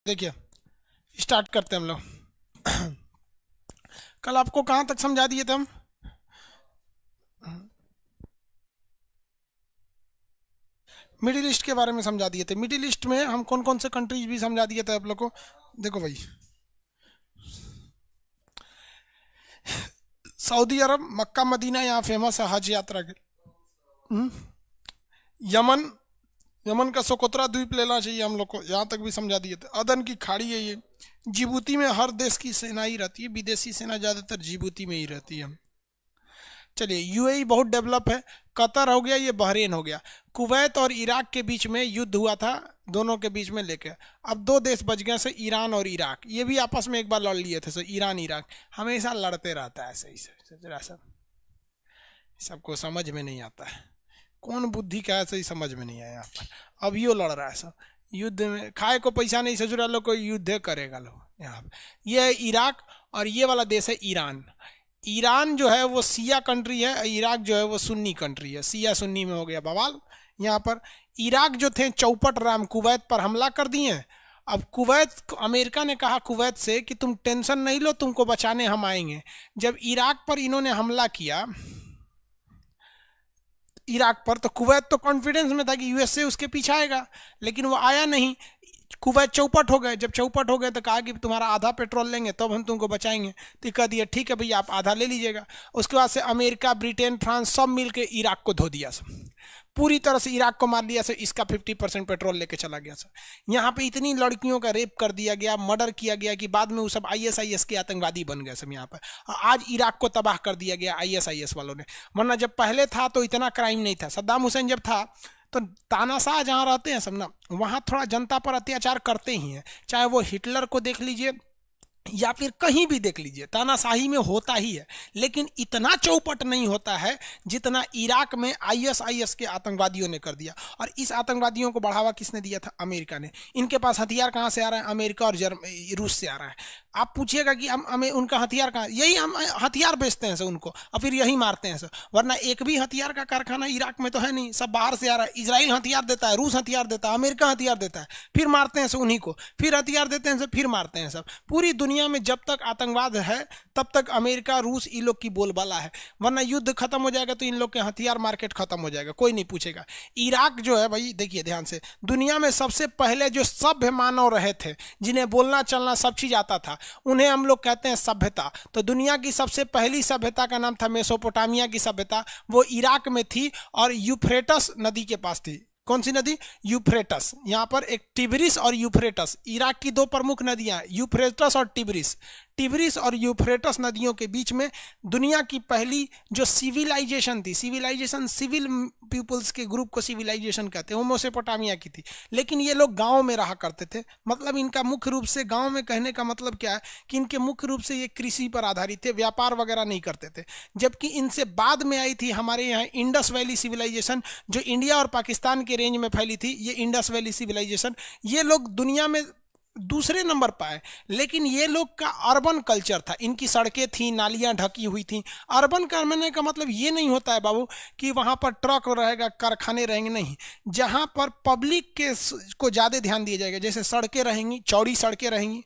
देखिए, स्टार्ट करते हैं हम लोग। कल आपको कहाँ तक समझा दिए थे हम? मिडिल ईस्ट के बारे में समझा दिए थे। मिडिल ईस्ट में हम कौन कौन से कंट्रीज भी समझा दिए थे आप लोग को। देखो भाई, सऊदी अरब, मक्का मदीना यहाँ फेमस है हज यात्रा के। हम्म, यमन, यमन का सोकोत्रा द्वीप लेना चाहिए हम लोग को, यहाँ तक भी समझा दिए थे। अदन की खाड़ी है ये। जिबूती में हर देश की सेना ही रहती है, विदेशी सेना ज़्यादातर जिबूती में ही रहती है। चलिए, यूएई बहुत डेवलप है। कतर हो गया, ये बहरीन हो गया। कुवैत और इराक के बीच में युद्ध हुआ था, दोनों के बीच में लेके अब दो देश बच गए से ईरान और इराक। ये भी आपस में एक बार लड़ लिए थे, सो ईरान इराक हमेशा लड़ते रहता है। ऐसे ही जरा सब सबको समझ में नहीं आता है, कौन बुद्धि का है, सही समझ में नहीं आया यहाँ पर। अब यो लड़ रहा है सब युद्ध में, खाए को पैसा नहीं ससुरा लोग को युद्ध करेगा लोग यहाँ पे। ये है इराक और ये वाला देश है ईरान। ईरान जो है वो शिया कंट्री है, इराक जो है वो सुन्नी कंट्री है। शिया सुन्नी में हो गया बवाल यहाँ पर। इराक जो थे चौपट राम कुवैत पर हमला कर दिए। अब कुवैत, अमेरिका ने कहा कुवैत से कि तुम टेंशन नहीं लो, तुमको बचाने हम आएंगे। जब इराक पर इन्होंने हमला किया, इराक पर, तो कुवैत तो कॉन्फिडेंस में था कि यूएसए उसके पीछे आएगा, लेकिन वो आया नहीं। कुवैत चौपट हो गए। जब चौपट हो गए तो कहा कि तुम्हारा आधा पेट्रोल लेंगे तब हम तुमको बचाएंगे। तो कह दिया ठीक है भैया, आप आधा ले लीजिएगा। उसके बाद से अमेरिका, ब्रिटेन, फ्रांस सब मिल के इराक को धो दिया सब, पूरी तरह से इराक को मार लिया। सर इसका 50% पेट्रोल लेके चला गया। सर यहाँ पे इतनी लड़कियों का रेप कर दिया गया, मर्डर किया गया कि बाद में वो सब आईएसआईएस के आतंकवादी बन गए सब यहाँ पर। आज इराक को तबाह कर दिया गया आईएसआईएस वालों ने। वरना जब पहले था तो इतना क्राइम नहीं था। सद्दाम हुसैन जब था तो तानाशाह जहाँ रहते हैं सब ना, वहाँ थोड़ा जनता पर अत्याचार करते ही हैं। चाहे वो हिटलर को देख लीजिए या फिर कहीं भी देख लीजिए, तानाशाही में होता ही है, लेकिन इतना चौपट नहीं होता है जितना इराक में आईएसआईएस के आतंकवादियों ने कर दिया। और इस आतंकवादियों को बढ़ावा किसने दिया था? अमेरिका ने। इनके पास हथियार कहाँ से आ रहा है? अमेरिका और रूस से आ रहा है। आप पूछिएगा कि हम हमें उनका हथियार कहाँ, यही हम हथियार बेचते हैं सर उनको और फिर यही मारते हैं सर। वरना एक भी हथियार का कारखाना इराक में तो है नहीं, सब बाहर से आ रहा है। इजराइल हथियार देता है, रूस हथियार देता है, अमेरिका हथियार देता है, फिर मारते हैं सर उन्हीं को, फिर हथियार देते हैं सर, फिर मारते हैं सब। पूरी दुनिया में जब तक आतंकवाद है तब तक अमेरिका, रूस, इन लोग की बोलबाला है। वरना युद्ध खत्म हो जाएगा तो इन लोग के हथियार मार्केट खत्म हो जाएगा, कोई नहीं पूछेगा। इराक जो है भाई, देखिए ध्यान से, दुनिया में सबसे पहले जो सभ्य मानव रहे थे, जिन्हें बोलना चलना सब चीज आता था, उन्हें हम लोग कहते हैं सभ्यता। तो दुनिया की सबसे पहली सभ्यता का नाम था मेसोपोटामिया की सभ्यता। वो इराक में थी और यूफ्रेटस नदी के पास थी। कौन सी नदी? यूफ्रेटस। यहाँ पर एक टिब्रिस और यूफ्रेटस, इराक की दो प्रमुख नदियां, यूफ्रेटस और टिब्रिस। टिब्रिस और यूफ्रेटस नदियों के बीच में दुनिया की पहली जो सिविलाइजेशन थी, सिविलाइजेशन सिविल पीपुल्स के ग्रुप को सिविलाइजेशन कहते हैं, वो मेसोपोटामिया की थी। लेकिन ये लोग गांव में रहा करते थे। मतलब इनका मुख्य रूप से, गांव में कहने का मतलब क्या है कि इनके मुख्य रूप से ये कृषि पर आधारित थे, व्यापार वगैरह नहीं करते थे। जबकि इनसे बाद में आई थी हमारे यहाँ इंडस वैली सिविलाइजेशन, जो इंडिया और पाकिस्तान के रेंज में फैली थी। ये इंडस वैली सिविलाइजेशन, ये लोग दुनिया में दूसरे नंबर पर आए। लेकिन ये लोग का अर्बन कल्चर था, इनकी सड़कें थी, नालियां ढकी हुई थी। अर्बन करने का मतलब ये नहीं होता है बाबू कि वहाँ पर ट्रक रहेगा, कारखाने रहेंगे, नहीं। जहाँ पर पब्लिक के को ज़्यादा ध्यान दिया जाएगा, जैसे सड़कें रहेंगी, चौड़ी सड़कें रहेंगी,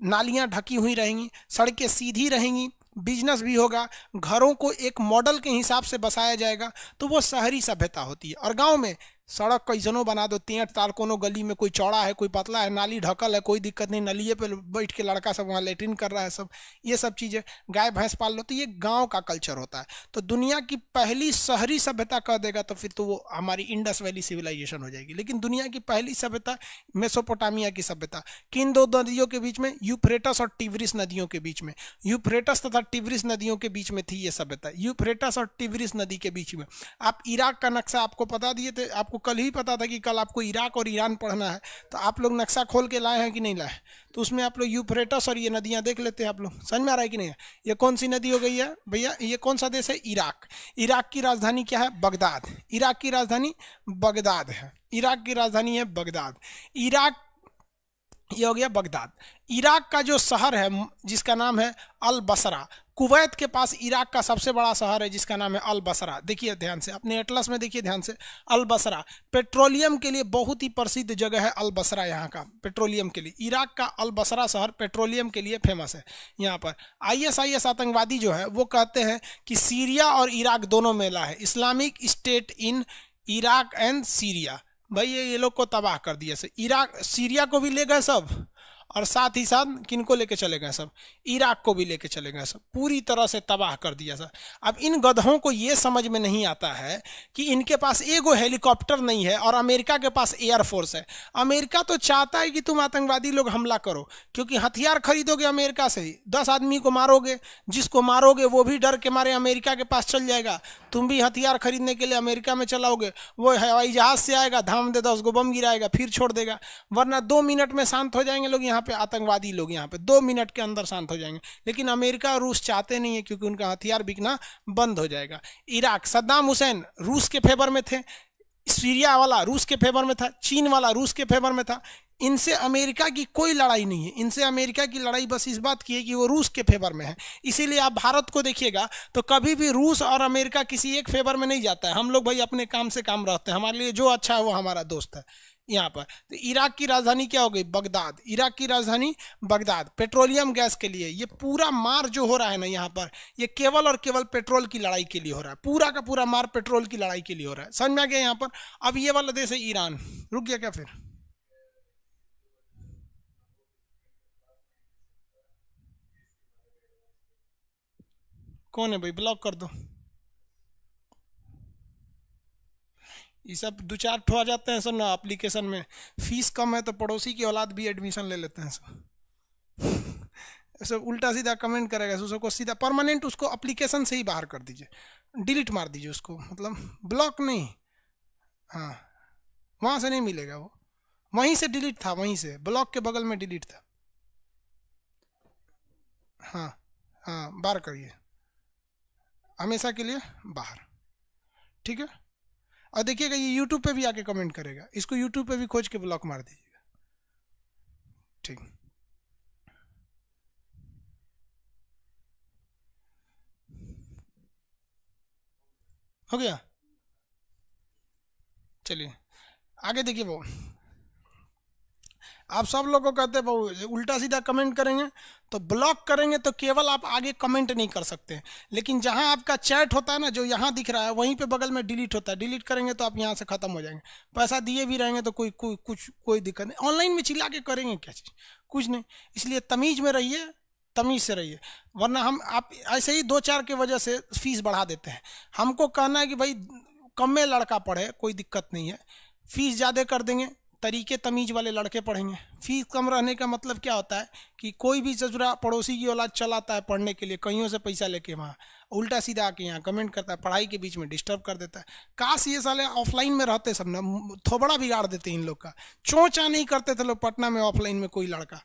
नालियां ढकी हुई रहेंगी, सड़कें सीधी रहेंगी, बिजनेस भी होगा, घरों को एक मॉडल के हिसाब से बसाया जाएगा, तो वो शहरी सभ्यता होती है। और गांव में सड़क कैसनो बना दो, तेंट तार, कोनो गली में कोई चौड़ा है, कोई पतला है, नाली ढकल है, कोई दिक्कत नहीं, नलिए पे बैठ के लड़का सब वहाँ लेट्रिन कर रहा है सब, ये सब चीज़ें, गाय भैंस पाल लो, तो ये गांव का कल्चर होता है। तो दुनिया की पहली शहरी सभ्यता कह देगा तो फिर तो वो हमारी इंडस वैली सिविलाइजेशन हो जाएगी। लेकिन दुनिया की पहली सभ्यता मेसोपोटामिया की सभ्यता। किन दो नदियों के बीच में? यूफ्रेटस और टिग्रिस नदियों के बीच में। यूफ्रेटस तथा टिग्रिस नदियों के बीच में थी ये सभ्यता, यूफ्रेटस और टिग्रिस नदी के बीच में। आप इराक का नक्शा आपको बता दिए थे, आपको कल ही पता था कि कल आपको इराक और ईरान पढ़ना है, तो आप लोग नक्शा खोल के लाए हैं कि नहीं लाए? तो उसमें आप लोग यूफ्रेटस और ये नदियां देख लेते हैं। आप लोग समझ में आ रहा है कि नहीं? ये कौन सी नदी हो गई है भैया? ये कौन सा देश है? इराक। इराक की राजधानी क्या है? बगदाद। इराक की राजधानी बगदाद है। इराक की राजधानी है बगदाद। इराक, ये हो गया बगदाद। इराक का जो शहर है जिसका नाम है अल बसरा, कुवैत के पास इराक का सबसे बड़ा शहर है जिसका नाम है अल बसरा। देखिए ध्यान से, अपने एटलस में देखिए ध्यान से, अल बसरा पेट्रोलियम के लिए बहुत ही प्रसिद्ध जगह है। अल बसरा यहाँ का पेट्रोलियम के लिए, इराक का अल बसरा शहर पेट्रोलियम के लिए फेमस है। यहाँ पर ISIS आतंकवादी जो है वो कहते हैं कि सीरिया और इराक दोनों मेला है, Islamic state in Iraq and Syria. भाई ये लोग को तबाह कर दिया से, इराक सीरिया को भी ले गए सब, और साथ ही साथ किनको लेके चले गए सब, इराक को भी लेके चले गए सब, पूरी तरह से तबाह कर दिया सब। अब इन गधों को ये समझ में नहीं आता है कि इनके पास एगो हेलीकॉप्टर नहीं है और अमेरिका के पास एयरफोर्स है। अमेरिका तो चाहता है कि तुम आतंकवादी लोग हमला करो, क्योंकि हथियार खरीदोगे अमेरिका से ही, 10 आदमी को मारोगे, जिसको मारोगे वो भी डर के मारे अमेरिका के पास चल जाएगा, तुम भी हथियार खरीदने के लिए अमेरिका में चलाओगे, वो हवाई जहाज से आएगा, धाम दे 10 गो बम गिराएगा, फिर छोड़ देगा। वरना 2 मिनट में शांत हो जाएंगे लोग यहाँ पे, आतंकवादी लोग यहाँ पे 2 मिनट के अंदर शांत हो जाएंगे। लेकिन अमेरिका और रूस चाहते नहीं है, क्योंकि उनका हथियार बिकना बंद हो जाएगा। इराक, सद्दाम हुसैन रूस के फेवर में थे, सीरिया वाला रूस के फेवर में था, चीन वाला रूस के फेवर में था। इनसे अमेरिका की कोई लड़ाई नहीं है, इनसे अमेरिका की लड़ाई बस इस बात की है कि वो रूस के फेवर में है। इसीलिए आप भारत को देखिएगा तो कभी भी रूस और अमेरिका किसी एक फेवर में नहीं जाता है। हम लोग भाई अपने काम से काम रहते हैं, हमारे लिए जो अच्छा है वो हमारा दोस्त है। यहाँ पर तो इराक की राजधानी क्या हो गई, बगदाद। इराक की राजधानी बगदाद, पेट्रोलियम गैस के लिए। ये पूरा मार जो हो रहा है ना यहाँ पर, ये केवल और केवल पेट्रोल की लड़ाई के लिए हो रहा है, पूरा का पूरा मार पेट्रोल की लड़ाई के लिए हो रहा है। समझ में आ गया यहाँ पर। अब ये वाला देश है ईरान। रुक गया क्या फिर? कौन है भाई, ब्लॉक कर दो। ये सब 2-4 ठो आ जाते हैं सब ना एप्लीकेशन में, फीस कम है तो पड़ोसी की औलाद भी एडमिशन ले लेते हैं सब। सब उल्टा सीधा कमेंट करेगा, उसको सीधा परमानेंट उसको एप्लीकेशन से ही बाहर कर दीजिए, डिलीट मार दीजिए उसको, मतलब ब्लॉक नहीं, हाँ वहाँ से नहीं मिलेगा वो, वहीं से डिलीट था, वहीं से ब्लॉक के बगल में डिलीट था। हाँ हाँ, बाहर करिए, हमेशा के लिए बाहर, ठीक है। और देखिएगा ये यूट्यूब पे भी आके कमेंट करेगा, इसको यूट्यूब पे भी खोज के ब्लॉक मार दीजिएगा, ठीक। हो गया, चलिए आगे देखिए। वो आप सब लोगों को कहते हैं वो उल्टा सीधा कमेंट करेंगे तो ब्लॉक करेंगे तो केवल आप आगे कमेंट नहीं कर सकते, लेकिन जहां आपका चैट होता है ना, जो यहां दिख रहा है वहीं पे बगल में डिलीट होता है, डिलीट करेंगे तो आप यहां से खत्म हो जाएंगे। पैसा दिए भी रहेंगे तो कोई दिक्कत नहीं। ऑनलाइन में चिल्ला के करेंगे क्या चीज़, कुछ नहीं। इसलिए तमीज में रहिए, तमीज से रहिए, वरना हम आप ऐसे ही 2-4 की वजह से फीस बढ़ा देते हैं। हमको कहना है कि भाई कम में लड़का पढ़े, कोई दिक्कत नहीं है, फीस ज़्यादा कर देंगे, तरीके तमीज वाले लड़के पढ़ेंगे। फीस कम रहने का मतलब क्या होता है कि कोई भी ससुरा पड़ोसी की औलाद चलाता है पढ़ने के लिए, कहीं से पैसा लेके, वहाँ उल्टा सीधा आके यहाँ कमेंट करता है, पढ़ाई के बीच में डिस्टर्ब कर देता है। काश ये साले ऑफलाइन में रहते सब ना, थोबड़ा बिगाड़ देते इन लोग का। चोंचा नहीं करते थे लोग पटना में ऑफलाइन में, कोई लड़का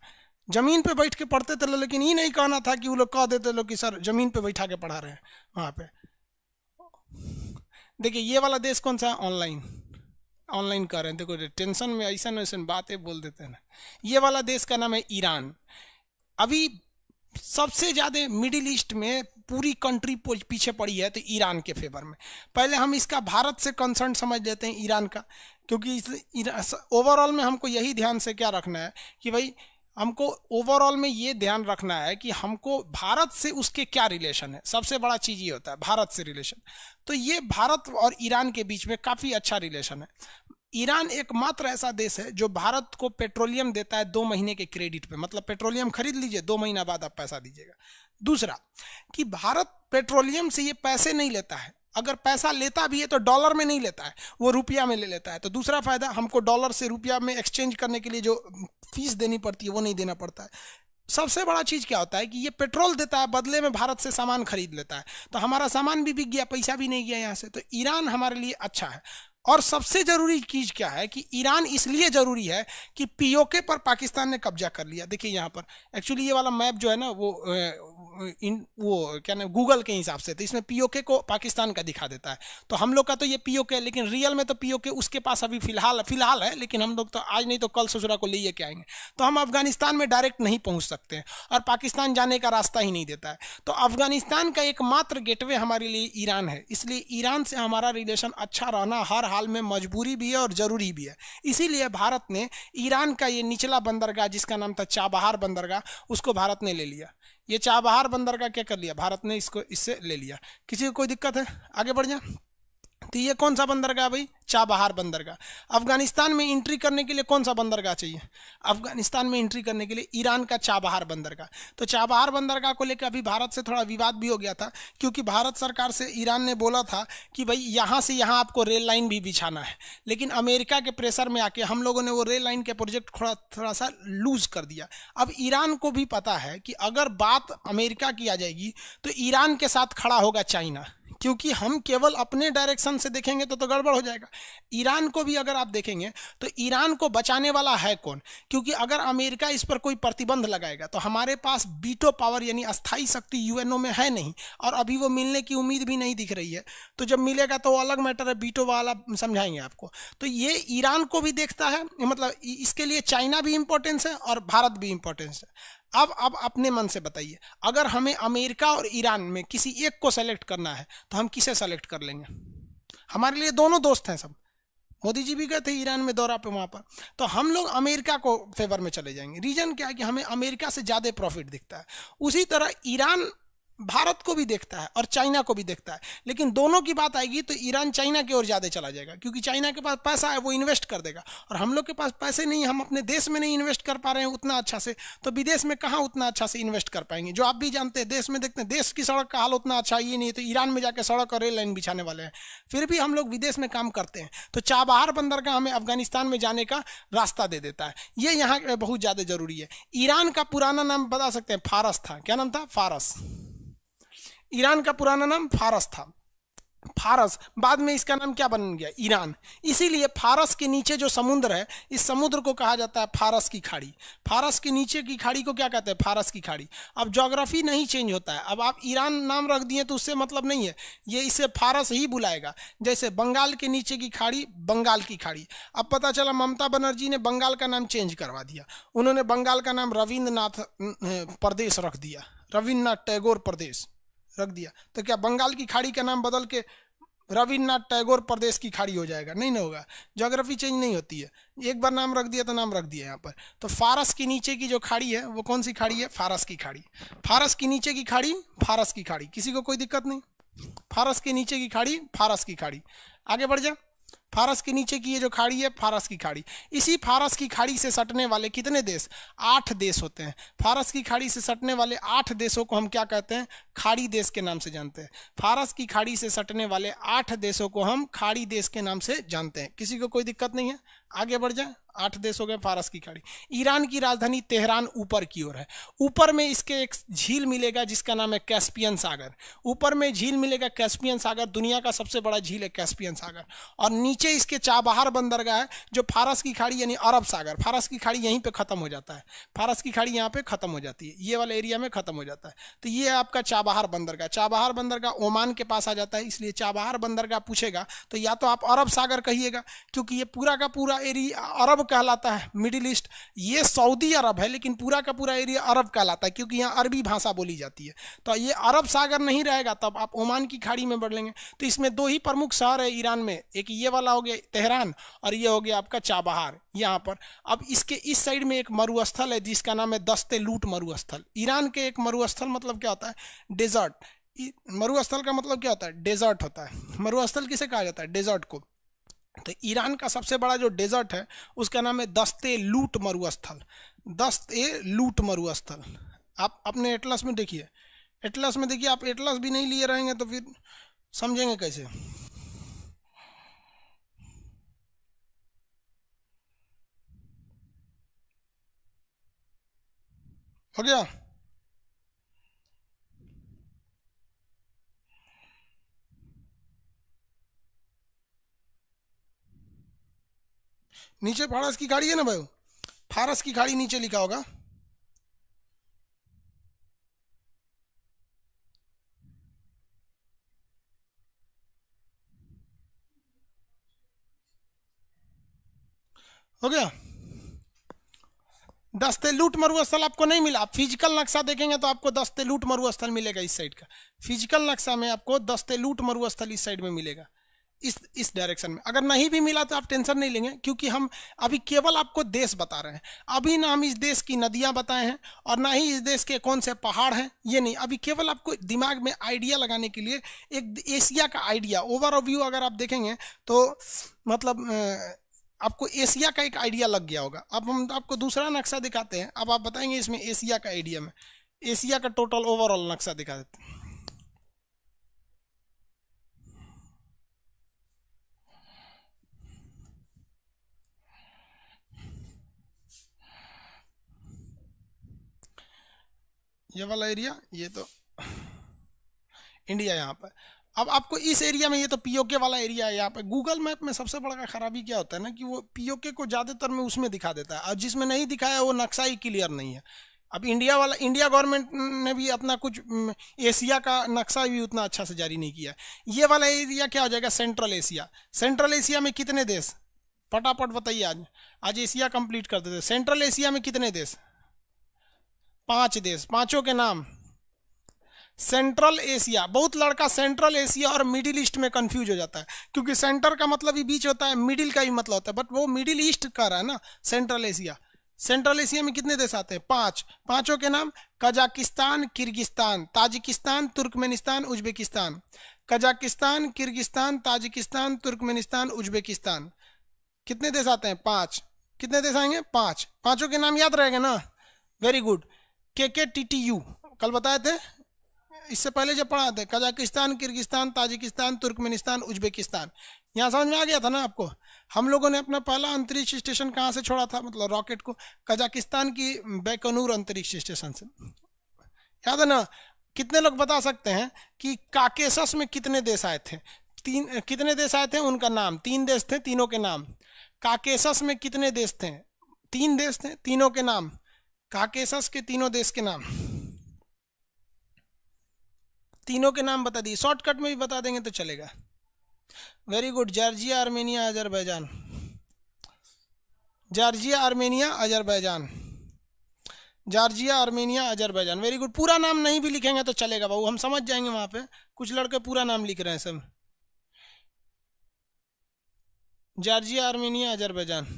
जमीन पे बैठ के पढ़ते थे, लेकिन ये नहीं कहना था कि वो लोग कह देते लोग कि सर जमीन पे बैठा के पढ़ा रहे हैं वहाँ पे। देखिए ये वाला देश कौन सा है, ऑनलाइन, ऑनलाइन कर रहे हैं। देखो टेंशन में ऐसा वैसा बातें बोल देते हैं ना। ये वाला देश का नाम है ईरान। अभी सबसे ज़्यादा मिडिल ईस्ट में पूरी कंट्री पीछे पड़ी है तो ईरान के फेवर में। पहले हम इसका भारत से कंसर्न समझ लेते हैं ईरान का, क्योंकि ओवरऑल में हमको यही ध्यान से क्या रखना है कि भाई हमको ओवरऑल में ये ध्यान रखना है कि हमको भारत से उसके क्या रिलेशन है। सबसे बड़ा चीज़ ये होता है भारत से रिलेशन। तो ये भारत और ईरान के बीच में काफ़ी अच्छा रिलेशन है। ईरान एकमात्र ऐसा देश है जो भारत को पेट्रोलियम देता है 2 महीने के क्रेडिट पे, मतलब पेट्रोलियम खरीद लीजिए, 2 महीना बाद आप पैसा दीजिएगा। दूसरा कि भारत पेट्रोलियम से ये पैसे नहीं लेता है, अगर पैसा लेता भी है तो डॉलर में नहीं लेता है, वो रुपया में ले लेता है। तो दूसरा फायदा, हमको डॉलर से रुपया में एक्सचेंज करने के लिए जो फीस देनी पड़ती है वो नहीं देना पड़ता है। सबसे बड़ा चीज़ क्या होता है कि ये पेट्रोल देता है, बदले में भारत से सामान खरीद लेता है, तो हमारा सामान भी बिक गया, पैसा भी नहीं गया यहाँ से। तो ईरान हमारे लिए अच्छा है। और सबसे जरूरी चीज क्या है कि ईरान इसलिए जरूरी है कि पीओके पर पाकिस्तान ने कब्जा कर लिया। देखिए यहाँ पर एक्चुअली ये वाला मैप जो है ना वो वो क्या नाम गूगल के हिसाब से, तो इसमें पीओके को पाकिस्तान का दिखा देता है। तो हम लोग का तो ये पीओके है, लेकिन रियल में तो पीओके उसके पास अभी फिलहाल है, लेकिन हम लोग तो आज नहीं तो कल ससुरा को ले के आएंगे। तो हम अफगानिस्तान में डायरेक्ट नहीं पहुंच सकते हैं और पाकिस्तान जाने का रास्ता ही नहीं देता है। तो अफगानिस्तान का एकमात्र गेटवे हमारे लिए ईरान है, इसलिए ईरान से हमारा रिलेशन अच्छा रहना हर हाल में मजबूरी भी है और ज़रूरी भी है। इसीलिए भारत ने ईरान का ये निचला बंदरगाह जिसका नाम था चाबहार बंदरगाह, उसको भारत ने ले लिया। ये चाबहार बंदरगाह क्या कर लिया भारत ने, इसको इससे ले लिया। किसी को कोई दिक्कत है? आगे बढ़ जाए। तो ये कौन सा बंदरगाह भाई? चाबहार बंदरगाह। अफगानिस्तान में एंट्री करने के लिए कौन सा बंदरगाह चाहिए? अफगानिस्तान में एंट्री करने के लिए ईरान का चाबहार बंदरगाह। तो चाबहार बंदरगाह को लेकर अभी भारत से थोड़ा विवाद भी हो गया था, क्योंकि भारत सरकार से ईरान ने बोला था कि भाई यहाँ से यहाँ आपको रेल लाइन भी बिछाना है, लेकिन अमेरिका के प्रेशर में आके हम लोगों ने वो रेल लाइन के प्रोजेक्ट थोड़ा सा लूज कर दिया। अब ईरान को भी पता है कि अगर बात अमेरिका की आ जाएगी तो ईरान के साथ खड़ा होगा चाइना, क्योंकि हम केवल अपने डायरेक्शन से देखेंगे तो गड़बड़ हो जाएगा। ईरान को भी अगर आप देखेंगे तो ईरान को बचाने वाला है कौन? क्योंकि अगर अमेरिका इस पर कोई प्रतिबंध लगाएगा तो हमारे पास वीटो पावर यानी अस्थाई शक्ति यूएनओ में है नहीं, और अभी वो मिलने की उम्मीद भी नहीं दिख रही है। तो जब मिलेगा तो वो अलग मैटर है, वीटो वाला समझाएंगे आपको। तो ये ईरान को भी देखता है, मतलब इसके लिए चाइना भी इंपॉर्टेंस है और भारत भी इंपॉर्टेंस है। अब अपने मन से बताइए, अगर हमें अमेरिका और ईरान में किसी एक को सेलेक्ट करना है तो हम किसे सेलेक्ट कर लेंगे? हमारे लिए दोनों दोस्त हैं सब। मोदी जी भी गए थे ईरान में दौरा पे वहां पर, तो हम लोग अमेरिका को फेवर में चले जाएंगे। रीजन क्या है कि हमें अमेरिका से ज्यादा प्रॉफिट दिखता है। उसी तरह ईरान भारत को भी देखता है और चाइना को भी देखता है, लेकिन दोनों की बात आएगी तो ईरान चाइना की ओर ज्यादा चला जाएगा, क्योंकि चाइना के पास पैसा है, वो इन्वेस्ट कर देगा, और हम लोग के पास पैसे नहीं, हम अपने देश में नहीं इन्वेस्ट कर पा रहे हैं उतना अच्छा से, तो विदेश में कहाँ उतना अच्छा से इन्वेस्ट कर पाएंगे? जो आप भी जानते हैं, देश में देखते हैं देश की सड़क का हाल उतना अच्छा ही नहीं है, तो ईरान में जाकर सड़क और रेल लाइन बिछाने वाले हैं। फिर भी हम लोग विदेश में काम करते हैं, तो चाबहार बंदरगाह हमें अफगानिस्तान में जाने का रास्ता दे देता है। ये यहाँ बहुत ज्यादा जरूरी है। ईरान का पुराना नाम बता सकते हैं? फारस था। क्या नाम था? फारस। ईरान का पुराना नाम फारस था। फारस बाद में इसका नाम क्या बन गया? ईरान। इसीलिए फारस के नीचे जो समुद्र है, इस समुद्र को कहा जाता है फारस की खाड़ी। फारस के नीचे की खाड़ी को क्या कहते हैं? फारस की खाड़ी। अब ज्योग्राफी नहीं चेंज होता है। अब आप ईरान नाम रख दिए तो उससे मतलब नहीं है, ये इसे फारस ही बुलाएगा। जैसे बंगाल के नीचे की खाड़ी बंगाल की खाड़ी। अब पता चला ममता बनर्जी ने बंगाल का नाम चेंज करवा दिया, उन्होंने बंगाल का नाम रविंद्रनाथ प्रदेश रख दिया, रविन्द्रनाथ टैगोर प्रदेश रख दिया। तो क्या बंगाल की खाड़ी का नाम बदल के रविन्द्रनाथ टैगोर प्रदेश की खाड़ी हो जाएगा? नहीं ना होगा। ज्योग्राफी चेंज नहीं होती है, एक बार नाम रख दिया तो नाम रख दिया यहाँ पर। तो फारस के नीचे की जो खाड़ी है वो कौन सी खाड़ी है? फारस की खाड़ी। फारस की नीचे की खाड़ी फारस की खाड़ी। किसी को कोई दिक्कत नहीं? फारस के नीचे की खाड़ी फारस की खाड़ी। आगे बढ़ जा। फारस के नीचे की ये जो खाड़ी है फारस की खाड़ी। इसी फारस की खाड़ी से सटने वाले कितने देश? 8 देश होते हैं। फारस की खाड़ी से सटने वाले 8 देशों को हम क्या कहते हैं? खाड़ी देश के नाम से जानते हैं। फारस की खाड़ी से सटने वाले 8 देशों को हम खाड़ी देश के नाम से जानते हैं। किसी को कोई दिक्कत नहीं है? आगे बढ़ जाए। 8 देश हो गए फारस की खाड़ी। ईरान की राजधानी तेहरान ऊपर की ओर है। ऊपर में इसके एक झील मिलेगा जिसका नाम है कैस्पियन सागर। ऊपर में झील मिलेगा कैस्पियन सागर, दुनिया का सबसे बड़ा झील है कैस्पियन सागर। और नीचे इसके चाबहार बंदरगाह है जो फारस की खाड़ी यानी अरब सागर। फारस की खाड़ी यहीं पे खत्म हो जाता है। फारस की खाड़ी यहाँ पे खत्म हो जाती है, ये वाला एरिया में खत्म हो जाता है। तो ये है आपका चाबहार बंदरगाह। चाबहार बंदरगाह ओमान के पास आ जाता है, इसलिए चाबहार बंदरगाह पूछेगा तो या तो आप अरब सागर कहिएगा, क्योंकि ये पूरा का पूरा एरिया अरब कहलाता है, मिडिल ईस्ट। ये सऊदी अरब है, लेकिन पूरा का पूरा एरिया अरब कहलाता है, क्योंकि यहाँ अरबी भाषा बोली जाती है। तो ये अरब सागर नहीं रहेगा, तब आप ओमान की खाड़ी में बढ़ लेंगे। तो इसमें 2 ही प्रमुख शहर है ईरान में, एक ये वाला हो गया तेहरान, और ये हो गया आपका चाबहार यहाँ पर। अब इसके इस साइड में एक मरुस्थल है जिसका नाम है दस्ते लूट मरुस्थल। ईरान के एक मरुस्थल मतलब क्या होता है? डेजर्ट। मरुस्थल का मतलब क्या होता है? डेजर्ट होता है। मरुस्थल किसे कहा जाता है? डेजर्ट को। तो ईरान का सबसे बड़ा जो डेजर्ट है उसका नाम है दस्ते लूट मरुस्थल। दस्ते लूट मरुस्थल। आप अपने एटलस में देखिए, एटलस में देखिए। आप एटलस भी नहीं लिए रहेंगे तो फिर समझेंगे कैसे? हो गया? नीचे फारस की खाड़ी है ना भाई, फारस की खाड़ी नीचे लिखा होगा। हो गया। दस्तेलूट मरुस्थल आपको नहीं मिला, आप फिजिकल नक्शा देखेंगे तो आपको दस्तेलूट मरुस्थल मिलेगा इस साइड का। फिजिकल नक्शा में आपको दस्तेलूट मरुस्थल इस साइड में मिलेगा, इस डायरेक्शन में। अगर नहीं भी मिला तो आप टेंशन नहीं लेंगे, क्योंकि हम अभी केवल आपको देश बता रहे हैं। अभी ना हम इस देश की नदियां बताए हैं और ना ही इस देश के कौन से पहाड़ हैं, ये नहीं। अभी केवल आपको दिमाग में आइडिया लगाने के लिए एक एशिया का आइडिया, ओवरव्यू अगर आप देखेंगे तो मतलब आपको एशिया का एक आइडिया लग गया होगा। अब हम आपको दूसरा नक्शा दिखाते हैं, अब आप बताएंगे इसमें एशिया का आइडिया में, एशिया का टोटल ओवरऑल नक्शा दिखा देते हैं। ये वाला एरिया, ये तो इंडिया यहाँ पर। अब आपको इस एरिया में, ये तो पीओके वाला एरिया है यहाँ पे। गूगल मैप में सबसे बड़ा खराबी क्या होता है ना, कि वो पीओके को ज़्यादातर में उसमें दिखा देता है, और जिसमें नहीं दिखाया वो नक्शा ही क्लियर नहीं है। अब इंडिया वाला, इंडिया गवर्नमेंट ने भी अपना कुछ एशिया का नक्शा भी उतना अच्छा से जारी नहीं किया। ये वाला एरिया क्या हो जाएगा, सेंट्रल एशिया। सेंट्रल एशिया में कितने देश, फटाफट बताइए। आज एशिया कंप्लीट कर देते। सेंट्रल एशिया में कितने देश, 5 देश। पांचों के नाम। सेंट्रल एशिया, बहुत लड़का सेंट्रल एशिया और मिडिल ईस्ट में कंफ्यूज हो जाता है, क्योंकि सेंटर का मतलब ही बीच होता है, मिडिल का ही मतलब होता है, बट वो मिडिल ईस्ट का रहा है ना सेंट्रल एशिया। सेंट्रल एशिया में कितने देश आते हैं, 5। पांचों के नाम, Kazakhstan, Kyrgyzstan, Tajikistan, Turkmenistan, Uzbekistan. Kazakhstan, Kyrgyzstan, Tajikistan, Turkmenistan, Uzbekistan. कितने देश आते हैं, 5। कितने देश आएंगे, 5। पांचों के नाम याद रहेगा ना, वेरी गुड। KKTTU कल बताए थे, इससे पहले जब पढ़ा थे, Kazakhstan, Kyrgyzstan, Tajikistan, Turkmenistan, Uzbekistan. यहाँ समझ में आ गया था ना आपको। हम लोगों ने अपना पहला अंतरिक्ष स्टेशन कहाँ से छोड़ा था, मतलब रॉकेट को, कजाकिस्तान की बैकनूर अंतरिक्ष स्टेशन से, याद है ना। कितने लोग बता सकते हैं कि काकेशस में कितने देश आए थे, कितने देश आए थे, उनका नाम। 3 देश थे, तीनों के नाम। काकेशस में कितने देश थे, 3 देश थे, तीनों के नाम। काकेशस के तीनों देश के नाम, तीनों के नाम बता दिए। शॉर्टकट में भी बता देंगे तो चलेगा। Very good. Georgia, Armenia, Azerbaijan. Georgia, Armenia, Azerbaijan. Georgia, Armenia, Azerbaijan. Very good. पूरा नाम नहीं भी लिखेंगे तो चलेगा बाबू, हम समझ जाएंगे। वहां पे कुछ लड़के पूरा नाम लिख रहे हैं सब। Georgia, Armenia, Azerbaijan.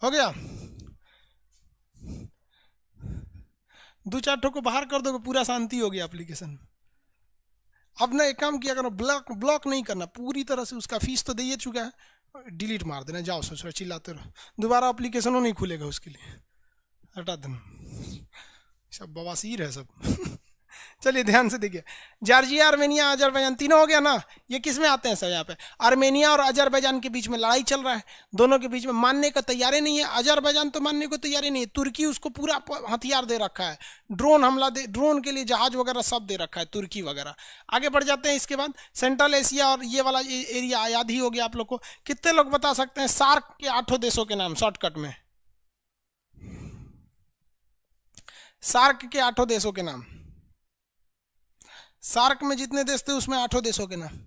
हो गया। 2-4 ठो को बाहर कर दोगे, पूरा शांति हो गया एप्लीकेशन। अब ना एक काम किया करो, ब्लॉक नहीं करना पूरी तरह से। उसका फीस तो दे ही चुका है, डिलीट मार देना। जाओ सोच रहे चिल्लाते रहो, दोबारा एप्लीकेशन नहीं खुलेगा उसके लिए, हटा देना। सब बवासीर है सब। चलिए ध्यान से देखिए, जॉर्जिया, आर्मेनिया, अजरबैजान, तीनों हो गया ना। ये किस में आते हैं सर, यहाँ पे आर्मेनिया और अजरबैजान के बीच में लड़ाई चल रहा है। दोनों के बीच में मानने का तैयारी नहीं है। अजरबैजान तो मानने को तैयारी नहीं है, तुर्की उसको पूरा हथियार दे रखा है, ड्रोन हमला दे, ड्रोन के लिए जहाज वगैरह सब दे रखा है तुर्की वगैरह। आगे बढ़ जाते हैं। इसके बाद सेंट्रल एशिया और ये वाला एरिया याद ही हो गया आप लोग को। कितने लोग बता सकते हैं सार्क के 8 देशों के नाम शॉर्टकट में, सार्क के 8 देशों के नाम। सार्क में जितने देश थे उसमें 8 देशों के नाम।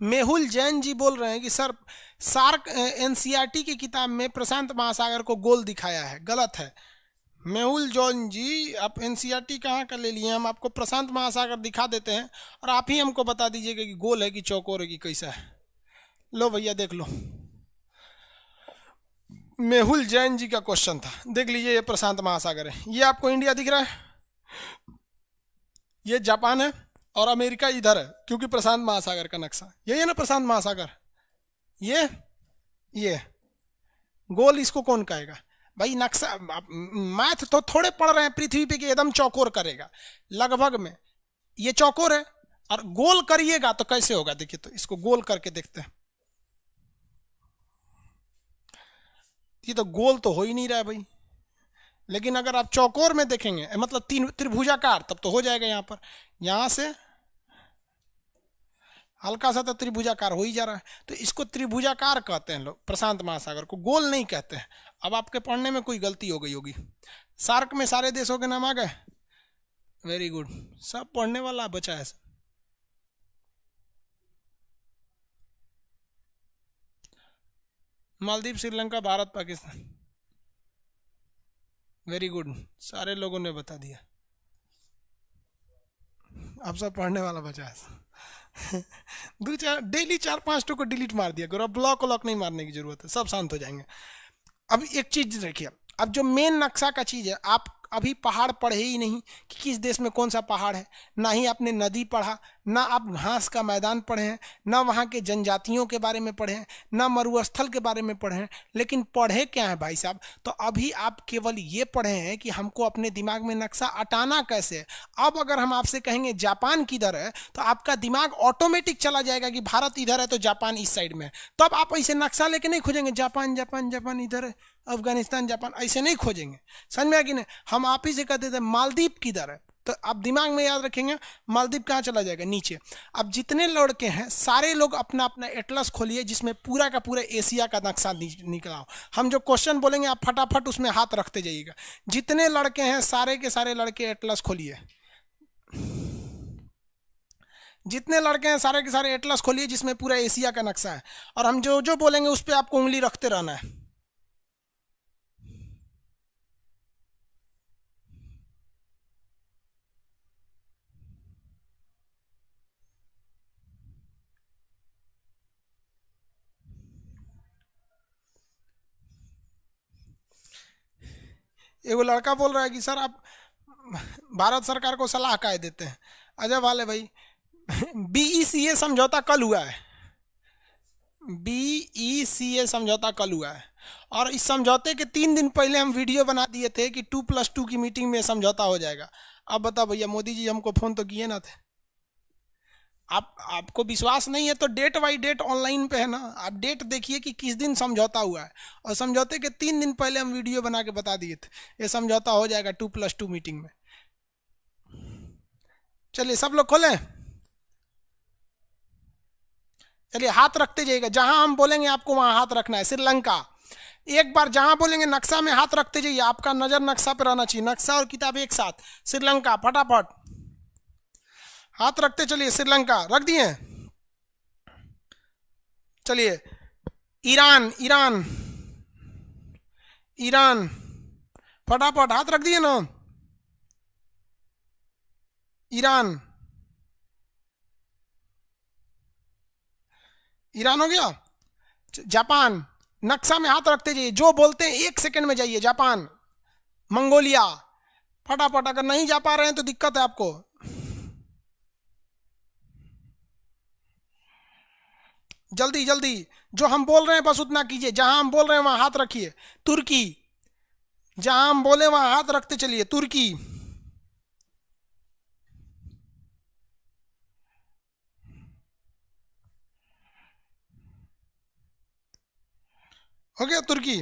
मेहुल जैन जी बोल रहे हैं कि सर सार्क एनसीईआरटी की किताब में प्रशांत महासागर को गोल दिखाया है, गलत है। मेहुल जॉन जी, आप एनसीईआरटी कहाँ का ले लिए, हम आपको प्रशांत महासागर दिखा देते हैं और आप ही हमको बता दीजिएगा कि गोल है कि चौकोर है कि कैसा है। लो भैया देख लो, मेहुल जैन जी का क्वेश्चन था, देख लीजिए। ये प्रशांत महासागर है, ये आपको इंडिया दिख रहा है, ये जापान है और अमेरिका इधर है, क्योंकि प्रशांत महासागर का नक्शा यही है ना, प्रशांत महासागर। ये गोल इसको कौन कहेगा भाई, नक्शा मैथ तो थोड़े पढ़ रहे हैं पृथ्वी पे कि एकदम चौकोर करेगा, लगभग में ये चौकोर है। और गोल करिएगा तो कैसे होगा, देखिए तो इसको गोल करके देखते हैं। ये तो गोल तो हो ही नहीं रहा है भाई। लेकिन अगर आप चौकोर में देखेंगे, मतलब तीन त्रिभुजाकार, तब तो हो जाएगा। यहाँ पर यहाँ से हल्का सा तो त्रिभुजाकार हो ही जा रहा है, तो इसको त्रिभुजाकार कहते हैं लोग, प्रशांत महासागर को, गोल नहीं कहते हैं। अब आपके पढ़ने में कोई गलती हो गई होगी। सार्क में सारे देशों के नाम आ गए, वेरी गुड, सब पढ़ने वाला बचा है। मालदीव, श्रीलंका, भारत, पाकिस्तान, वेरी गुड, सारे लोगों ने बता दिया। अब सब पढ़ने वाला बचा है। दो चार डेली 4-5 को डिलीट मार दिया करो, अब ब्लॉक व्लॉक नहीं मारने की जरूरत है, सब शांत हो जाएंगे। अब एक चीज देखिए, अब जो मेन नक्शा का चीज है, आप अभी पहाड़ पढ़े ही नहीं कि किस देश में कौन सा पहाड़ है, ना ही आपने नदी पढ़ा, ना आप घास का मैदान पढ़े हैं, ना वहाँ के जनजातियों के बारे में पढ़े हैं, ना मरुस्थल के बारे में पढ़े हैं। लेकिन पढ़े क्या है भाई साहब? तो अभी आप केवल ये पढ़े हैं कि हमको अपने दिमाग में नक्शा अटाना कैसे है। अब अगर हम आपसे कहेंगे जापान किधर है, तो आपका दिमाग ऑटोमेटिक चला जाएगा कि भारत इधर है तो जापान इस साइड में है। तब आप ऐसे नक्शा लेके नहीं खोजेंगे जापान जापान जापान इधर है, अफगानिस्तान जापान, ऐसे नहीं खोजेंगे। समझ में आ कि नहीं? हम आप ही से कहते थे मालदीव किधर है, तो आप दिमाग में याद रखेंगे मालदीव कहाँ चला जाएगा, नीचे। अब जितने लड़के हैं सारे लोग अपना अपना एटलस खोलिए, जिसमें पूरा का पूरा एशिया का नक्शा निकला हो। हम जो क्वेश्चन बोलेंगे आप फटाफट उसमें हाथ रखते जाइएगा। जितने लड़के हैं सारे के सारे लड़के एटलस खोलिए, जितने लड़के हैं सारे के सारे एटलस खोलिए जिसमें पूरा एशिया का नक्शा है, और हम जो जो बोलेंगे उस पर आपको उंगली रखते रहना है। एगो लड़का बोल रहा है कि सर आप भारत सरकार को सलाह काय देते हैं। अजय वाले भाई, बीईसीए समझौता कल हुआ है, बीईसीए समझौता कल हुआ है, और इस समझौते के 3 दिन पहले हम वीडियो बना दिए थे कि 2+2 की मीटिंग में समझौता हो जाएगा। अब बताओ भैया, मोदी जी हमको फोन तो किए ना थे। आपको विश्वास नहीं है तो डेट बाई डेट ऑनलाइन पे है ना, आप डेट देखिए कि किस दिन समझौता हुआ है, और समझौते के 3 दिन पहले हम वीडियो बना के बता दिए थे ये समझौता हो जाएगा 2+2 मीटिंग में। चलिए सब लोग खोलें, चलिए हाथ रखते जाइएगा, जहां हम बोलेंगे आपको वहां हाथ रखना है। श्रीलंका, एक बार जहां बोलेंगे नक्शा में हाथ रखते जाइए, आपका नजर नक्शा पे रहना चाहिए, नक्शा और किताब एक साथ। श्रीलंका, फटाफट हाथ रखते चलिए। श्रीलंका रख दिए, चलिए। ईरान, ईरान, ईरान, फटाफट हाथ रख दिए ना। ईरान, ईरान हो गया। जापान, नक्शा में हाथ रखते जाइए, जो बोलते हैं 1 सेकंड में जाइए। जापान, मंगोलिया, फटाफट, अगर नहीं जा पा रहे हैं तो दिक्कत है आपको। जल्दी जल्दी, जो हम बोल रहे हैं बस उतना कीजिए, जहां हम बोल रहे हैं वहां हाथ रखिए। तुर्की, जहां हम बोले वहां हाथ रखते चलिए। तुर्की, हो गया तुर्की।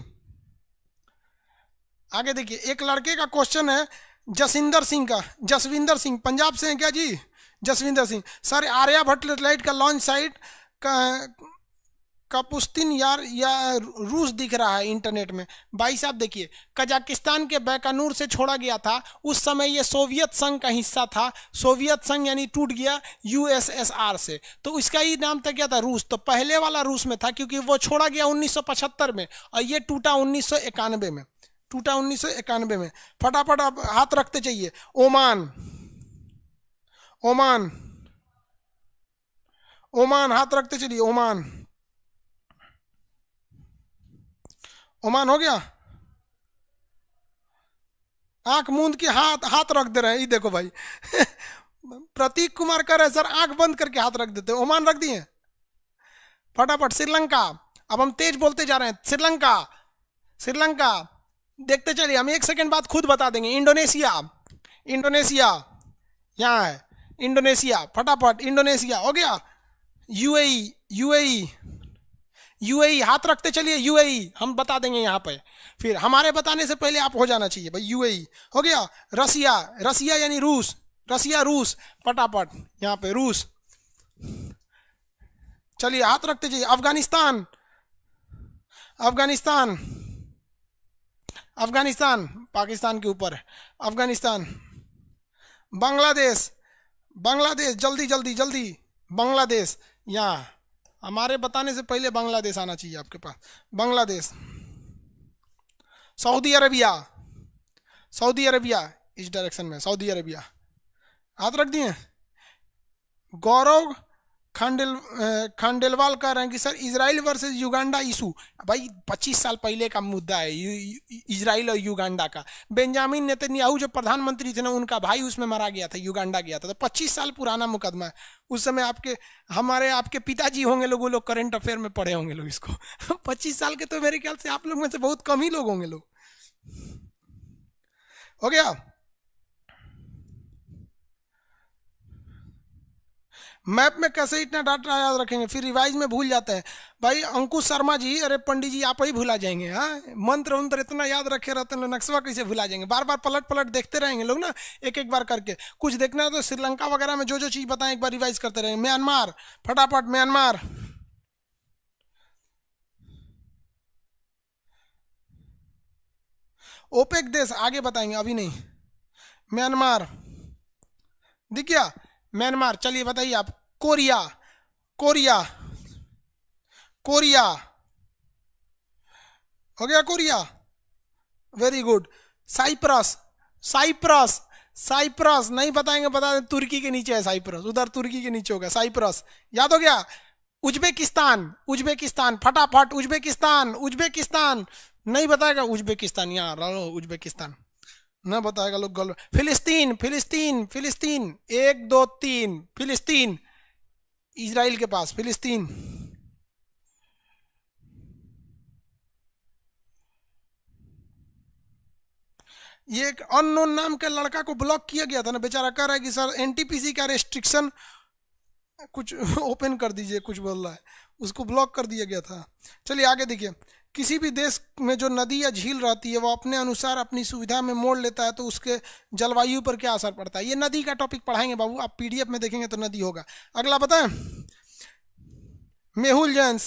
आगे देखिए, एक लड़के का क्वेश्चन है जसविंदर सिंह का, जसविंदर सिंह पंजाब से हैं क्या जी? जसविंदर सिंह, सर आर्यभट्ट सैटेलाइट का लॉन्च साइट का कपुस्तिन यार या रूस दिख रहा है इंटरनेट में। भाई साहब देखिए, कजाकिस्तान के बैकानूर से छोड़ा गया था, उस समय ये सोवियत संघ का हिस्सा था। सोवियत संघ यानी टूट गया यूएसएसआर से, तो इसका ही नाम था क्या था? रूस। तो पहले वाला रूस में था क्योंकि वो छोड़ा गया 1975 में, और ये टूटा 1991 में, टूटा 1991 में। फटाफट आप हाथ रखते चाहिए। ओमान, ओमान, ओमान, हाथ रखते चलिए। ओमान, ओमान हो गया। आंख मूंद के हाथ हाथ रख दे रहे हैं, ये देखो भाई। प्रतीक कुमार कह रहे हैं सर आंख बंद करके हाथ रख देते। ओमान रख दिए। फटाफट श्रीलंका, अब हम तेज बोलते जा रहे हैं। श्रीलंका, श्रीलंका देखते चलिए, हम 1 सेकंड बाद खुद बता देंगे। इंडोनेशिया, इंडोनेशिया यहाँ है, इंडोनेशिया, फटाफट इंडोनेशिया हो गया। यूएई, यूएई, यूएई, हाथ रखते चलिए, यूएई हम बता देंगे यहाँ पे, फिर हमारे बताने से पहले आप हो जाना चाहिए भाई। यूएई हो गया। रसिया, रसिया यानी रूस, रसिया रूस, फटाफट यहाँ पे रूस। चलिए हाथ रखते जाइए। अफगानिस्तान, अफगानिस्तान, अफगानिस्तान पाकिस्तान के ऊपर है, अफगानिस्तान। बांग्लादेश, बांग्लादेश, जल्दी जल्दी जल्दी, बांग्लादेश, यहाँ हमारे बताने से पहले बांग्लादेश आना चाहिए आपके पास, Bangladesh. Saudi Arabia, Saudi Arabia इस डायरेक्शन में, सऊदी अरेबिया, हाथ रख दिए। गौरव खांडेलवाल कह रहे हैं कि sir Israel versus Uganda issue, भाई 25 साल पहले का मुद्दा है इजराइल और युगांडा का। बेंजामिन नेतन्याहू जो प्रधानमंत्री थे ना, उनका भाई उसमें मारा गया था, युगांडा गया था, तो 25 साल पुराना मुकदमा है। उस समय आपके पिताजी होंगे लोग, वो लोग करंट अफेयर में पढ़े होंगे लोग इसको। 25 साल के तो मेरे ख्याल से आप लोग में से बहुत कम ही लोग होंगे लोग। हो गया। मैप में कैसे इतना डाटा याद रखेंगे, फिर रिवाइज में भूल जाते हैं भाई। अंकुश शर्मा जी, अरे पंडित जी आप ही भुला जाएंगे। हाँ, मंत्र वंत्र इतना याद रखे रहते हैं, नक्शा कैसे भुला जाएंगे। बार बार पलट पलट देखते रहेंगे लोग ना, एक एक बार करके। कुछ देखना है तो श्रीलंका वगैरह में जो जो चीज़ बताएं एक बार रिवाइज करते रहेंगे। म्यांमार, फटाफट म्यांमार, ओपेक देश आगे बताएंगे, अभी नहीं। म्यांमार दिख गया, म्यांमार। चलिए बताइए आप। कोरिया, कोरिया, कोरिया हो गया, Korea, very good. Cyprus, Cyprus, Cyprus नहीं बताएंगे, बता दें तुर्की के नीचे है साइप्रस, उधर तुर्की के नीचे होगा साइप्रस, याद हो गया। उज्बेकिस्तान, उज्बेकिस्तान फटाफट, उज्बेकिस्तान, उज्बेकिस्तान नहीं बताएगा, उज्बेकिस्तान यहाँ रहो, उज्बेकिस्तान ना बताएगा लोग गल। फिलिस्तीन, फिलिस्तीन, फिलिस्तीन 1 2 3, फिलिस्तीन इजराइल के पास, फिलिस्तीन। ये एक अननोन नाम के लड़का को ब्लॉक किया गया था ना, बेचारा कह रहा है कि सर एनटीपीसी का रेस्ट्रिक्शन कुछ ओपन कर दीजिए, कुछ बोल रहा है, उसको ब्लॉक कर दिया गया था। चलिए आगे देखिए। किसी भी देश में जो नदी या झील रहती है वो अपने अनुसार अपनी सुविधा में मोड़ लेता है, तो उसके जलवायु पर क्या असर पड़ता है। ये नदी का टॉपिक पढ़ाएंगे बाबू, आप पीडीएफ में देखेंगे तो नदी होगा। अगला बताएं। मेहुल जैन,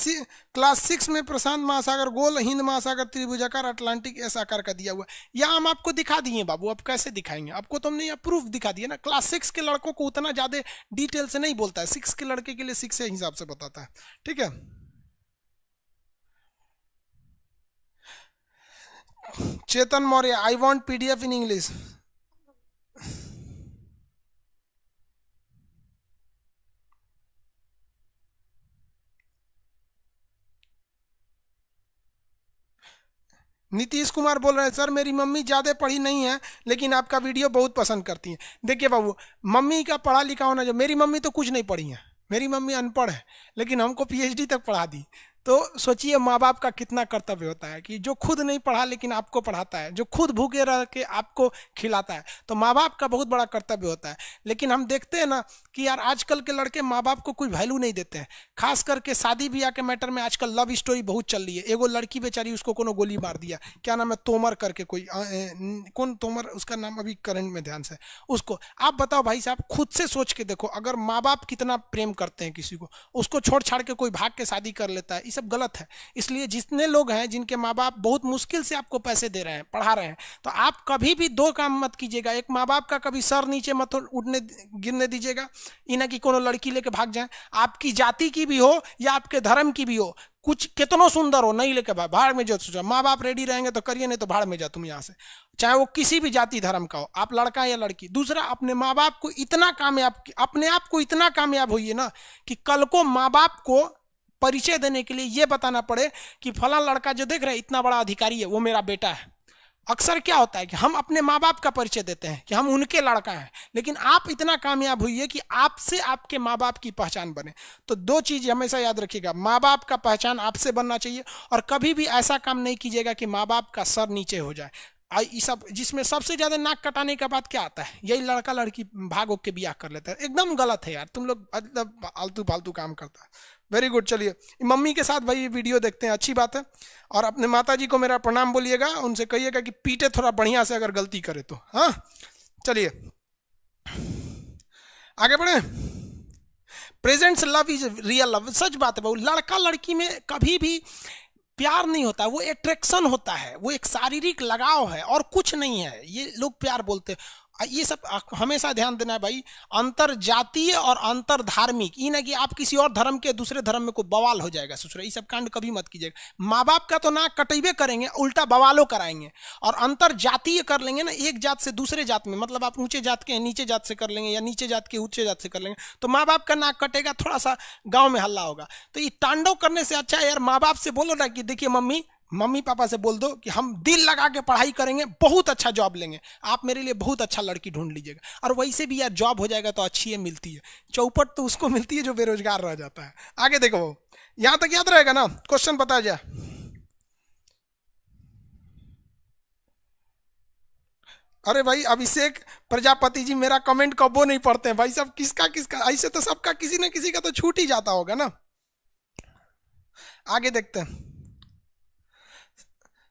क्लास 6 में प्रशांत महासागर गोल, हिंद महासागर त्रिभुजाकार, अटलांटिक एस आकार का दिया हुआ। यहाँ हम आपको दिखा दिए बाबू, अब कैसे दिखाएंगे आपको, तो हमने यहाँ प्रूफ दिखा दिया ना। क्लास 6 के लड़कों को उतना ज़्यादा डिटेल से नहीं बोलता है, 6 के लड़के के लिए 6 के हिसाब से बताता है, ठीक है। Chetan Maurya, I want PDF in English. Nitish Kumar बोल रहे हैं सर मेरी मम्मी ज़्यादा पढ़ी नहीं है लेकिन आपका वीडियो बहुत पसंद करती है। देखिए बाबू, मम्मी का पढ़ा लिखा होना जो, मेरी मम्मी तो कुछ नहीं पढ़ी है, मेरी मम्मी अनपढ़ है, लेकिन हमको पीएचडी तक पढ़ा दी। तो सोचिए माँ बाप का कितना कर्तव्य होता है कि जो खुद नहीं पढ़ा लेकिन आपको पढ़ाता है, जो खुद भूखे रह के आपको खिलाता है, तो माँ बाप का बहुत बड़ा कर्तव्य होता है। लेकिन हम देखते हैं ना कि यार आजकल के लड़के माँ बाप को कोई वैल्यू नहीं देते हैं। खास करके शादी ब्याह के मैटर में आजकल लव स्टोरी बहुत चल रही है। एगो लड़की बेचारी, उसको कोनो गोली मार दिया, क्या नाम है, तोमर करके कोई, कौन तोमर उसका नाम अभी करंट में ध्यान से, उसको आप बताओ भाई साहब, खुद से सोच के देखो, अगर माँ बाप कितना प्रेम करते हैं किसी को, उसको छोड़ छाड़ के कोई भाग के शादी कर लेता है, ये सब गलत है। इसलिए जितने लोग हैं जिनके माँ बाप बहुत मुश्किल से आपको पैसे दे रहे हैं, पढ़ा रहे हैं, तो आप कभी भी दो काम मत कीजिएगा। एक, माँ बाप का कभी सर नीचे मत उठने गिरने दीजिएगा, इन्हें कि कोनो लड़की लेके भाग जाए, आपकी जाति की भी हो या आपके धर्म की भी हो, कुछ कितनो सुंदर हो, नहीं लेके भाड़ में जो सोचा। माँ बाप रेडी रहेंगे तो करिए, नहीं तो भाड़ में जा तुम यहाँ से, चाहे वो किसी भी जाति धर्म का हो, आप लड़का या लड़की। दूसरा, अपने माँ बाप को इतना कामयाब, अपने आप को इतना कामयाब होइए ना कि कल को माँ बाप को परिचय देने के लिए ये बताना पड़े कि फला लड़का जो देख रहे इतना बड़ा अधिकारी है, वो मेरा बेटा है। अक्सर क्या होता है कि हम अपने माँ बाप का परिचय देते हैं कि हम उनके लड़का हैं, लेकिन आप इतना कामयाब हुई है कि आपसे आपके माँ बाप की पहचान बने। तो दो चीज़ हमेशा याद रखिएगा, माँ बाप का पहचान आपसे बनना चाहिए, और कभी भी ऐसा काम नहीं कीजिएगा कि माँ बाप का सर नीचे हो जाए। ये सब जिसमें सबसे ज्यादा नाक कटाने के बाद क्या आता है, यही लड़का लड़की भागो के ब्याह कर लेता है। एकदम गलत है यार, तुम लोग मतलब आलतू फालतू काम करता है। Very good. चलिए मम्मी के साथ भाई वीडियो देखते हैं, अच्छी बात है। और अपने माता जी को मेरा प्रणाम बोलिएगा, उनसे कहिएगा कि पीटे थोड़ा बढ़िया से अगर गलती करे तो। हाँ चलिए आगे बढ़े। Presents love is real love, सच बात है भाई। लड़का लड़की में कभी भी प्यार नहीं होता, वो अट्रैक्शन होता है, वो एक शारीरिक लगाव है और कुछ नहीं है। ये लोग प्यार बोलते हैं, ये सब हमेशा ध्यान देना है भाई। अंतर जातीय और अंतर धार्मिक, ये ना कि आप किसी और धर्म के दूसरे धर्म में कोई बवाल हो जाएगा ससुर, ये सब कांड कभी मत कीजिएगा। माँ बाप का तो नाक कटेबे करेंगे, उल्टा बवालों कराएंगे। और अंतर जातीय कर लेंगे ना, एक जात से दूसरे जात में, मतलब आप ऊंचे जात के नीचे जात से कर लेंगे या नीचे जात के ऊंचे जात से कर लेंगे, तो माँ बाप का नाक कटेगा, थोड़ा सा गाँव में हल्ला होगा। तो ये तांडव करने से अच्छा है यार माँ बाप से बोलो ना कि देखिए मम्मी पापा से बोल दो कि हम दिल लगा के पढ़ाई करेंगे, बहुत अच्छा जॉब लेंगे, आप मेरे लिए बहुत अच्छा लड़की ढूंढ लीजिएगा। और वैसे भी यार जॉब हो जाएगा तो अच्छी है, मिलती है। चौपट तो उसको मिलती है जो बेरोजगार रह जाता है। आगे देखो, यहां तक याद रहेगा ना, क्वेश्चन बता जा। अरे भाई अभिषेक प्रजापति जी मेरा कमेंट कबो नहीं पढ़ते हैं भाई साहब, किसका किसका, ऐसे तो सबका किसी ना किसी का तो छूट ही जाता होगा ना। आगे देखते हैं।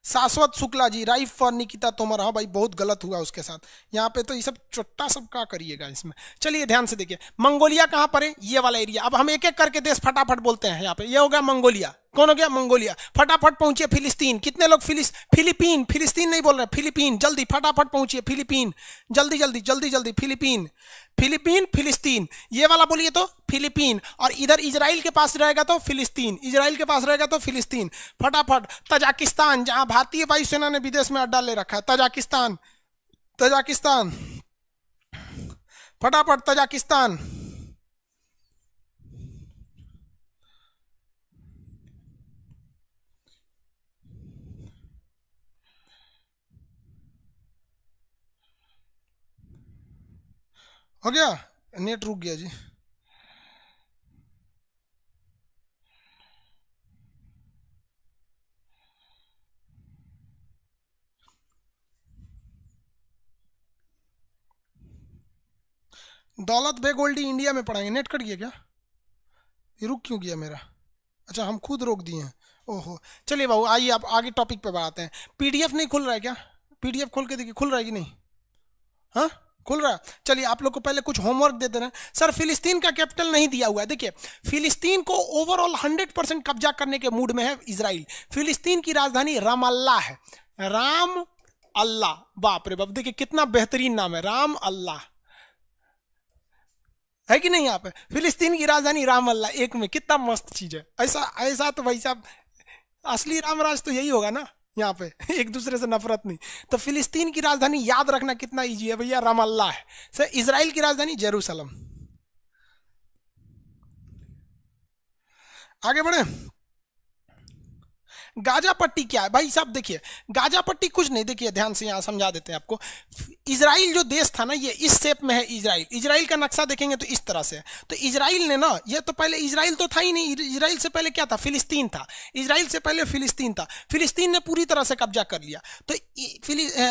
शाश्वत शुक्ला जी, राइफ फॉर निकिता तोमर। हाँ भाई बहुत गलत हुआ उसके साथ, यहाँ पे तो ये सब चुट्टा सब क्या करिएगा इसमें। चलिए ध्यान से देखिए, मंगोलिया कहाँ पर है, ये वाला एरिया। अब हम एक एक करके देश फटाफट बोलते हैं। यहाँ पे ये हो गया मंगोलिया, कौन हो गया मंगोलिया। फटाफट पहुंचिए फिलिस्तीन, कितने लोग फिलिपीन, फिलिस्तीन नहीं बोल रहे, फिलिपीन, जल्दी फटाफट पहुंचिए फिलिपीन, जल्दी जल्दी जल्दी जल्दी। फिलिपीन फिलिपीन फिलिस्तीन, ये वाला बोलिए तो फिलिपीन। और इधर इजराइल के पास रहेगा तो फिलिस्तीन, इजराइल के पास रहेगा तो फिलिस्तीन। फटाफट तजाकिस्तान, जहां भारतीय वायुसेना ने विदेश में अड्डा ले रखा है, तजाकिस्तान, तजाकिस्तान, फटाफट तजाकिस्तान। हो गया, नेट रुक गया जी। दौलत बेगोल्डी इंडिया में पढ़ाएंगे, नेट कट गया क्या, ये रुक क्यों गया मेरा। अच्छा हम खुद रोक दिए हैं, ओहो। चलिए बाबू आइए आप आगे टॉपिक पे बढ़ाते हैं। पीडीएफ नहीं खुल रहा है क्या, पीडीएफ खोल के देखिए, खुल रहा है कि नहीं। हाँ खुल रहा है। चलिए आप लोग को पहले कुछ होमवर्क दे दे रहे हैं। सर फिलिस्तीन का कैपिटल नहीं दिया हुआ है। देखिए फिलिस्तीन को ओवरऑल 100% कब्जा करने के मूड में है इजराइल। फिलिस्तीन की राजधानी राम अल्लाह है, राम अल्लाह, बाप रे बाप, देखिए कितना बेहतरीन नाम है, राम अल्लाह, है कि नहीं। यहाँ पे फिलिस्तीन की राजधानी राम अल्लाह, एक में कितना मस्त चीज है। ऐसा ऐसा तो भाई साहब असली रामराज तो यही होगा ना, यहाँ पे एक दूसरे से नफरत नहीं। तो फिलिस्तीन की राजधानी याद रखना कितना इजी है भैया, राम अल्लाह है। सर इजराइल की राजधानी जेरूसलम। आगे बढ़े। गाजा पट्टी क्या है भाई साहब, देखिए गाजा पट्टी कुछ नहीं, देखिए ध्यान से यहाँ समझा देते हैं आपको। इजराइल जो देश था ना, ये इस शेप में है इजराइल। इजराइल का नक्शा देखेंगे तो इस तरह से है। तो इजराइल ने ना, ये तो पहले इजराइल तो था ही नहीं, इजराइल से पहले क्या था, फिलिस्तीन था। इजराइल से पहले फिलिस्तीन था, फिलिस्तीन ने पूरी तरह से कब्जा कर लिया। तो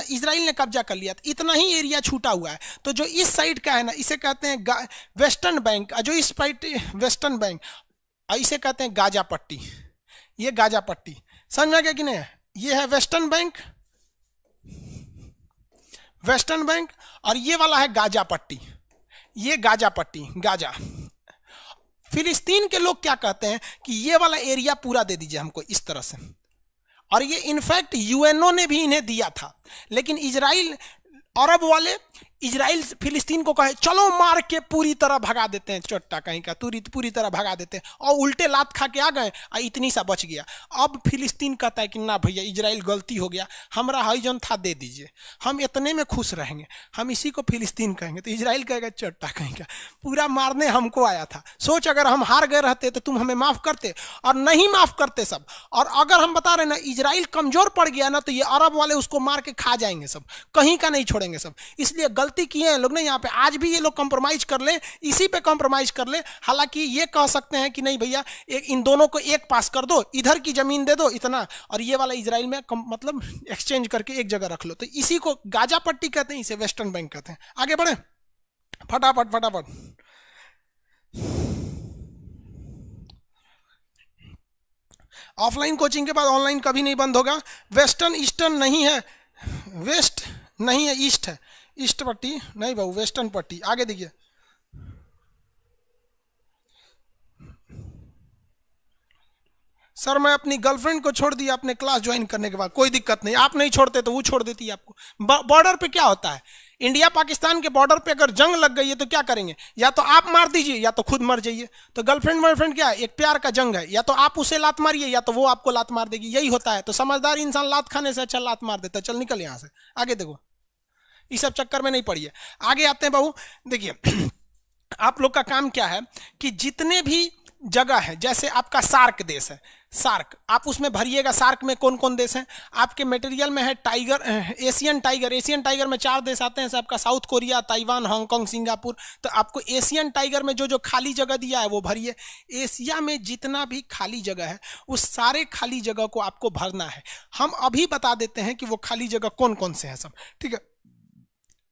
इजराइल ने कब्जा कर लिया, तो इतना ही एरिया छूटा हुआ है। तो जो इस साइड का है ना, इसे कहते हैं वेस्टर्न बैंक, जो इस साइड वेस्टर्न बैंक, इसे कहते हैं गाजा पट्टी। ये गाजा पट्टी समझ में गया कि नहीं। ये है वेस्टर्न बैंक, वेस्टर्न बैंक, और ये वाला है गाजा पट्टी, ये गाजा पट्टी, गाजा। फिलिस्तीन के लोग क्या कहते हैं कि ये वाला एरिया पूरा दे दीजिए हमको इस तरह से। और ये इनफैक्ट यूएनओ ने भी इन्हें दिया था, लेकिन इजराइल, अरब वाले इजराइल फिलिस्तीन को कहे चलो मार के पूरी तरह भगा देते हैं, चोट्टा कहीं का पूरी तरह भगा देते हैं, और उल्टे लात खा के आ गए, इतनी सा बच गया। अब फिलिस्तीन कहता है कि ना भैया इजराइल गलती हो गया, हमारा हाईजन था दे दीजिए, हम इतने में खुश रहेंगे, हम इसी को फिलिस्तीन कहेंगे। तो इजराइल कहेगा चोट्टा कहीं का, पूरा मारने हमको आया था। सोच अगर हम हार गए रहते तो तुम हमें माफ करते, और नहीं माफ करते सब। और अगर हम बता रहे ना इजराइल कमजोर पड़ गया ना, तो ये अरब वाले उसको मार के खा जाएंगे सब, कहीं का नहीं छोड़ेंगे सब। इसलिए गलती किए हैं लोग ने यहाँ पे, आज भी ये लोग कंप्रोमाइज कर ले, इसी पे कंप्रोमाइज कर ले। हालांकि ये कह सकते हैं कि नहीं भैया इन दोनों को एक पास कर दो, इधर की जमीन दे दो इतना, और ये वाला इजराइल में मतलब एक्सचेंज करके एक जगह रख लो, तो इसी को गाजा पट्टी कहते हैं, इसे वेस्टर्न बैंक कहते हैं। आगे बढ़े फटाफट फटाफट। ऑफलाइन कोचिंग के बाद ऑनलाइन कभी नहीं बंद होगा। वेस्टर्न ईस्टर्न नहीं है, वेस्ट नहीं है, ईस्ट है, ईस्ट पट्टी नहीं बाबू, वेस्टर्न पट्टी। आगे देखिए, सर मैं अपनी गर्लफ्रेंड को छोड़ दिया अपने क्लास ज्वाइन करने के बाद। कोई दिक्कत नहीं, आप नहीं छोड़ते तो वो छोड़ देती है आपको। बॉर्डर पे क्या होता है, इंडिया पाकिस्तान के बॉर्डर पे अगर जंग लग गई है तो क्या करेंगे, या तो आप मार दीजिए या तो खुद मर जाइए। तो गर्लफ्रेंड बॉयफ्रेंड क्या है, एक प्यार का जंग है, या तो आप उसे लात मारिए या तो वो आपको लात मार देगी, यही होता है। तो समझदार इंसान लात खाने से अच्छा लात मार देता है। चल निकल यहां से, आगे देखो, इस सब चक्कर में नहीं पड़िए। आगे आते हैं बाबू, देखिए आप लोग का काम क्या है कि जितने भी जगह है, जैसे आपका सार्क देश है, सार्क आप उसमें भरिएगा, सार्क में कौन कौन देश हैं। आपके मटेरियल में है tiger, Asian tiger, Asian tiger में 4 देश आते हैं, आपका south Korea, Taiwan, Hong Kong, Singapore. तो आपको एशियन टाइगर में जो जो खाली जगह दिया है वो भरिए। एशिया में जितना भी खाली जगह है उस सारे खाली जगह को आपको भरना है। हम अभी बता देते हैं कि वो खाली जगह कौन कौन से हैं सब, ठीक है।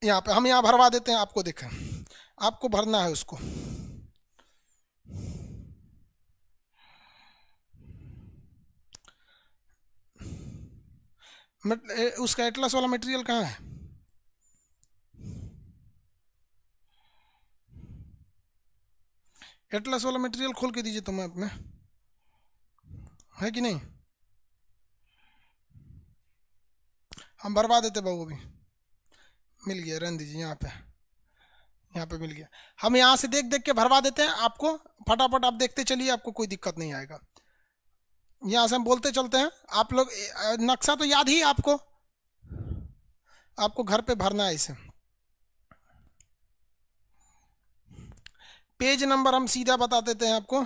यहाँ पे हम यहाँ भरवा देते हैं, आपको देखें, आपको भरना है उसको। उसका एटलस वाला मटेरियल कहाँ है, एटलस वाला मटेरियल खोल के दीजिए तो मैप में, है कि नहीं। हम भरवा देते बाबू, अभी मिल गया, रहने दीजिए, यहाँ पे मिल गया। हम यहाँ से देख देख के भरवा देते हैं आपको, फटाफट आप देखते चलिए, आपको कोई दिक्कत नहीं आएगा। यहाँ से हम बोलते चलते हैं, आप लोग नक्शा तो याद ही आपको, आपको घर पे भरना है इसे। पेज नंबर हम सीधा बता देते हैं आपको,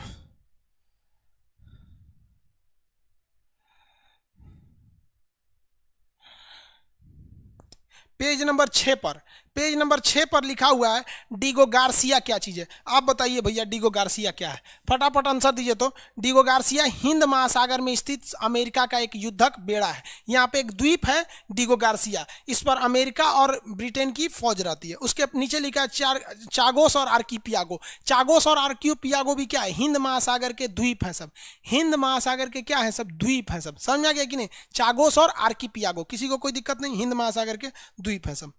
पेज नंबर 6 पर, पेज नंबर 6 पर लिखा हुआ है डीगो गार्सिया क्या चीज़ है। आप बताइए भैया डीगो गार्सिया क्या है, फटाफट आंसर दीजिए। तो डीगो गार्सिया हिंद महासागर में स्थित अमेरिका का एक युद्धक बेड़ा है। यहाँ पे एक द्वीप है डीगो गार्सिया, इस पर अमेरिका और ब्रिटेन की फौज रहती है। उसके नीचे लिखा है चागोस और आर्किपियागो। चागोस और आर्किपियागो भी क्या है, हिंद महासागर के द्वीप हैं सब, हिंद महासागर के क्या है सब, द्वीप हैं सब। समझ आ गया कि नहीं, चागोस और आर्किपियागो, किसी को कोई दिक्कत नहीं, हिंद महासागर के द्वीप हैं सब।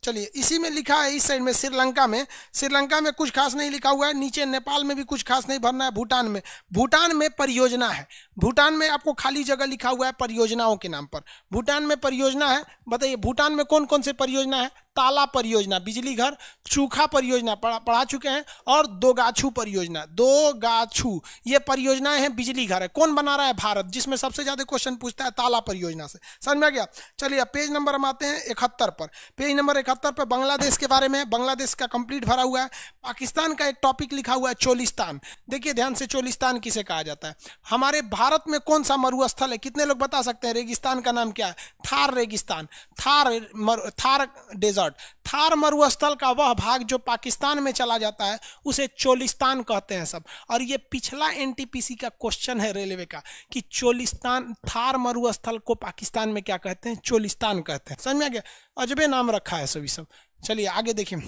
चलिए इसी में लिखा है, इस साइड में श्रीलंका में, श्रीलंका में कुछ खास नहीं लिखा हुआ है। नीचे नेपाल में भी कुछ खास नहीं भरना है। भूटान में, भूटान में परियोजना है, भूटान में आपको खाली जगह लिखा हुआ है परियोजनाओं के नाम पर। भूटान में परियोजना है, बताइए भूटान में कौन कौन से परियोजना है। ताला परियोजना, बिजली घर, चूखा परियोजना पढ़ा चुके हैं, और दोगाछू परियोजना, दोगाछू ये परियोजनाएं हैं, बिजली घर है। कौन बना रहा है, भारत, जिसमें सबसे ज्यादा क्वेश्चन पूछता है ताला परियोजना से। समझ में आ गया। चलिए पेज नंबर हम आते हैं 71 पर। पेज नंबर 71 पर बांग्लादेश के बारे में, बांग्लादेश का कंप्लीट भरा हुआ है। पाकिस्तान का एक टॉपिक लिखा हुआ है चोलिस्तान। देखिए ध्यान से, चोलिस्तान किसे कहा जाता है। हमारे भारत में कौन सा मरुस्थल है, कितने लोग बता सकते हैं। रेगिस्तान का नाम क्या है, थार रेगिस्तान, थार डेजर्ट। थार मरुस्थल का वह भाग जो पाकिस्तान में चला जाता है उसे चोलिस्तान कहते हैं सब। और ये पिछला एनटीपीसी का क्वेश्चन है रेलवे का कि चोलिस्तान, थार मरुस्थल को पाकिस्तान में क्या कहते हैं, चोलिस्तान कहते हैं। समझ में आ गया, अजबे नाम रखा है सभी सब। चलिए आगे देखिए,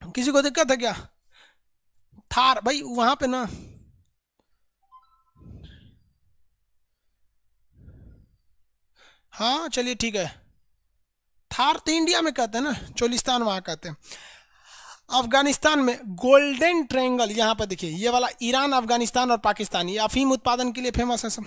किसी को दिक्कत है क्या। थार भाई वहां पे ना, हाँ चलिए ठीक है, थार तो इंडिया में कहते हैं ना, चोलिस्तान वहां कहते हैं। अफगानिस्तान में गोल्डन ट्रायंगल, यहां पर देखिए ये वाला, ईरान, अफगानिस्तान और पाकिस्तान, ये अफीम उत्पादन के लिए फेमस है सब।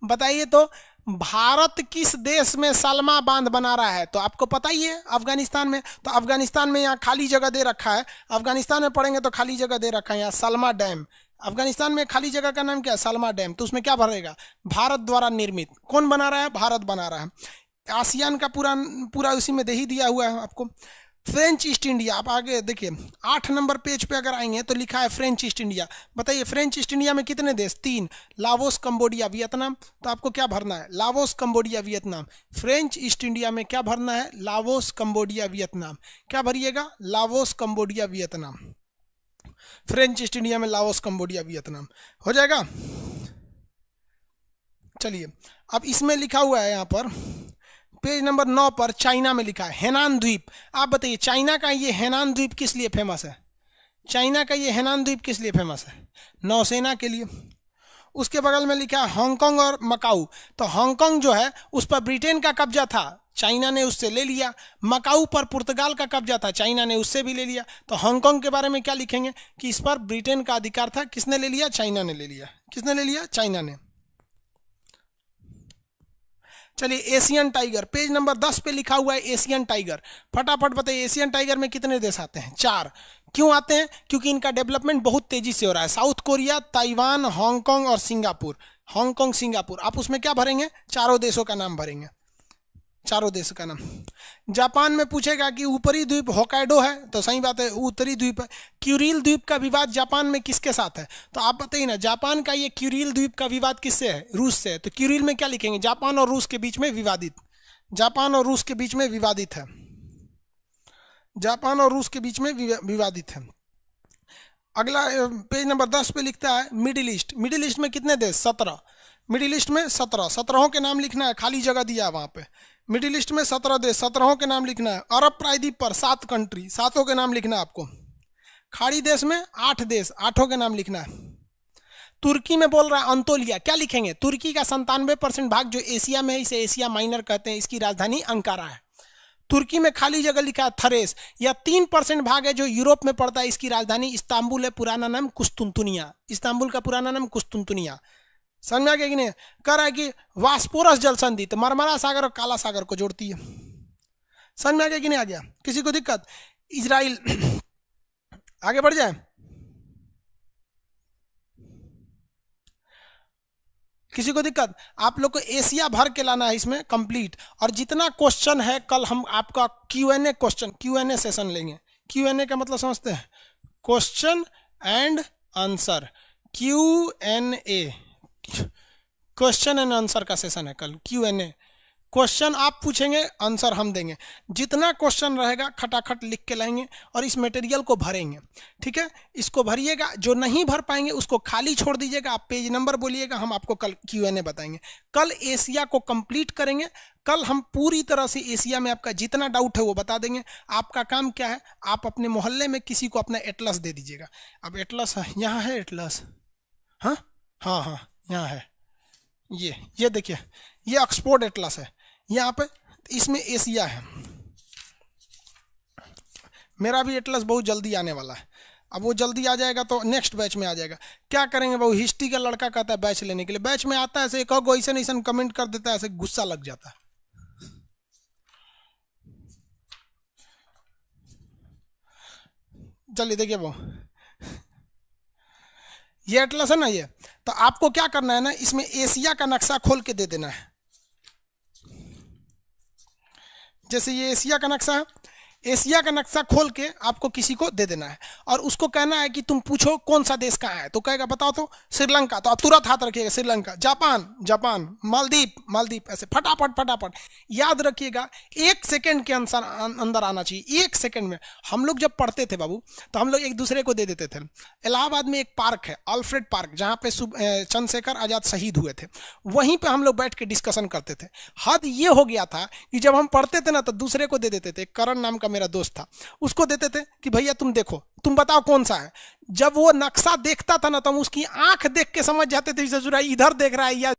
बताइए तो भारत किस देश में सलमा बांध बना रहा है, तो आपको पता ही है अफगानिस्तान में। तो अफगानिस्तान में यहाँ खाली जगह दे रखा है, अफगानिस्तान में पढ़ेंगे तो खाली जगह दे रखा है यहाँ सलमा डैम। अफगानिस्तान में खाली जगह का नाम क्या है, सलमा डैम। तो उसमें क्या भरेगा, भारत द्वारा निर्मित। कौन बना रहा है, भारत बना रहा है। आसियान का पूरा पूरा उसी में दे ही दिया हुआ है आपको। फ्रेंच ईस्ट इंडिया, आप आगे देखिए 8 नंबर पेज पे अगर आएंगे तो लिखा है फ्रेंच ईस्ट इंडिया। बताइए फ्रेंच ईस्ट इंडिया में कितने देश? 3, लाओस, कंबोडिया, वियतनाम। तो आपको क्या भरना है? Laos, Cambodia, Vietnam. French East India में क्या भरना है? Laos, Cambodia, Vietnam. क्या भरिएगा? Laos, Cambodia, Vietnam. French East India में लाओस, कंबोडिया, वियतनाम हो जाएगा। चलिए अब इसमें लिखा हुआ है यहाँ पर पेज नंबर 9 पर चाइना में लिखा है हेनान द्वीप। आप बताइए चाइना का ये हेनान द्वीप किस लिए फेमस है? चाइना का ये हेनान द्वीप किस लिए फेमस है? नौसेना के लिए। उसके बगल में लिखा है हांगकांग और मकाऊ। तो हांगकांग जो है उस पर ब्रिटेन का कब्जा था, चाइना ने उससे ले लिया। मकाऊ पर पुर्तगाल का कब्जा था, चाइना ने उससे भी ले लिया। तो हांगकांग के बारे में क्या लिखेंगे कि इस पर ब्रिटेन का अधिकार था, किसने ले लिया? चाइना ने ले लिया। किसने ले लिया? चाइना ने। चलिए एशियन टाइगर पेज नंबर 10 पे लिखा हुआ है एशियन टाइगर। फटाफट बताइए एशियन टाइगर में कितने देश आते हैं? 4। क्यों आते हैं? क्योंकि इनका डेवलपमेंट बहुत तेजी से हो रहा है। साउथ कोरिया, ताइवान, हांगकांग और सिंगापुर। Hong Kong, Singapore. आप उसमें क्या भरेंगे? चारों देशों का नाम भरेंगे, चारों देश का नाम। जापान में पूछेगा कि ऊपरी द्वीप होकाइडो है, तो सही बात है उत्तरी द्वीप है। क्यूरिल द्वीप का विवाद जापान में किसके साथ है? तो आप बताइए ना, जापान का ये क्यूरिल द्वीप का विवाद किससे है? रूस से है। तो क्यूरिल में क्या लिखेंगे? जापान और रूस के बीच में विवादित। जापान और रूस के बीच में विवादित है। जापान और रूस के बीच में विवादित है। अगला पेज नंबर 10 पे लिखता है मिडिल ईस्ट। मिडिल ईस्ट में कितने देश? 17। मिडिल ईस्ट में 17। 17 के नाम लिखना है, खाली जगह दिया है वहां पे। मिडिल ईस्ट में 17 देश, 17 के नाम लिखना है। अरब प्रायद्वीप पर 7 कंट्री, 7 के नाम लिखना है आपको। खाड़ी देश में 8 देश, 8 के नाम लिखना है। तुर्की में बोल रहा है अंतोलिया, क्या लिखेंगे? तुर्की का 97% भाग जो एशिया में है, इसे एशिया माइनर कहते हैं। इसकी राजधानी अंकारा है। तुर्की में खाली जगह लिखा है थरेस, या 3% भाग है जो यूरोप में पड़ता है। इसकी राजधानी इस्तांबुल है, पुराना नाम कुस्तुनतुनिया। इस्तांबुल का पुराना नाम कुस्तुनतुनिया। समझ में आ गया कि नहीं? कह रहा है कि वास्पोरस जल संधि तो मरमरा सागर और काला सागर को जोड़ती है। समझ में आ गया कि नहीं आ गया? किसी को दिक्कत? इजराइल आगे बढ़ जाए, किसी को दिक्कत? आप लोग को एशिया भर के लाना है इसमें कंप्लीट। और जितना क्वेश्चन है कल हम आपका क्यूएनए क्वेश्चन, क्यूएनए सेशन लेंगे। क्यूएनए का मतलब समझते हैं? Question and answer. Q&A, question and answer का सेशन है कल। क्यूएनए, क्वेश्चन आप पूछेंगे, आंसर हम देंगे। जितना क्वेश्चन रहेगा खटाखट लिख के लाएंगे और इस मटेरियल को भरेंगे। ठीक है, इसको भरिएगा। जो नहीं भर पाएंगे उसको खाली छोड़ दीजिएगा। आप पेज नंबर बोलिएगा, हम आपको कल क्यूएनए बताएंगे। कल एशिया को कंप्लीट करेंगे। कल हम पूरी तरह से एशिया में आपका जितना डाउट है वो बता देंगे। आपका काम क्या है? आप अपने मोहल्ले में किसी को अपना एटलस दे दीजिएगा। अब एटलस यहाँ है, एटलस, हाँ हाँ हाँ यहाँ है। ये देखिए, ये ऑक्सफोर्ड एटलस है। यहाँ पे इसमें एशिया है। मेरा भी एटलस बहुत जल्दी आने वाला है। अब वो जल्दी आ जाएगा तो नेक्स्ट बैच में आ जाएगा। क्या करेंगे बाबू? हिस्ट्री का लड़का कहता है बैच लेने के लिए, बैच में आता है ऐसे एक ऐसा कमेंट कर देता है, ऐसे गुस्सा लग जाता है। चलिए देखिए वो ये एटलस है ना, ये तो आपको क्या करना है ना, इसमें एशिया का नक्शा खोल के दे देना है। जैसे ये एशिया का नक्शा है, एशिया का नक्शा खोल के आपको किसी को दे देना है और उसको कहना है कि तुम पूछो कौन सा देश कहाँ है। तो कहेगा बताओ तो श्रीलंका, तो आप तुरंत हाथ रखिएगा श्रीलंका। Japan, Japan. मालदीप, मालदीप। ऐसे फटाफट फटाफट याद रखिएगा। 1 सेकंड के अंदर आना चाहिए, 1 सेकंड में। हम लोग जब पढ़ते थे बाबू तो हम लोग एक दूसरे को दे देते थे। इलाहाबाद में एक पार्क है, अल्फ्रेड पार्क, जहाँ पे चंद्रशेखर आजाद शहीद हुए थे। वहीं पे हम लोग बैठ के डिस्कशन करते थे। हद ये हो गया था कि जब हम पढ़ते थे ना तो दूसरे को दे देते थे। करण नाम का मेरा दोस्त था, उसको देते थे कि भैया तुम देखो, तुम बताओ कौन सा है। जब वो नक्शा देखता था ना तो हम उसकी आंख देख के समझ जाते थे इधर देख रहा है या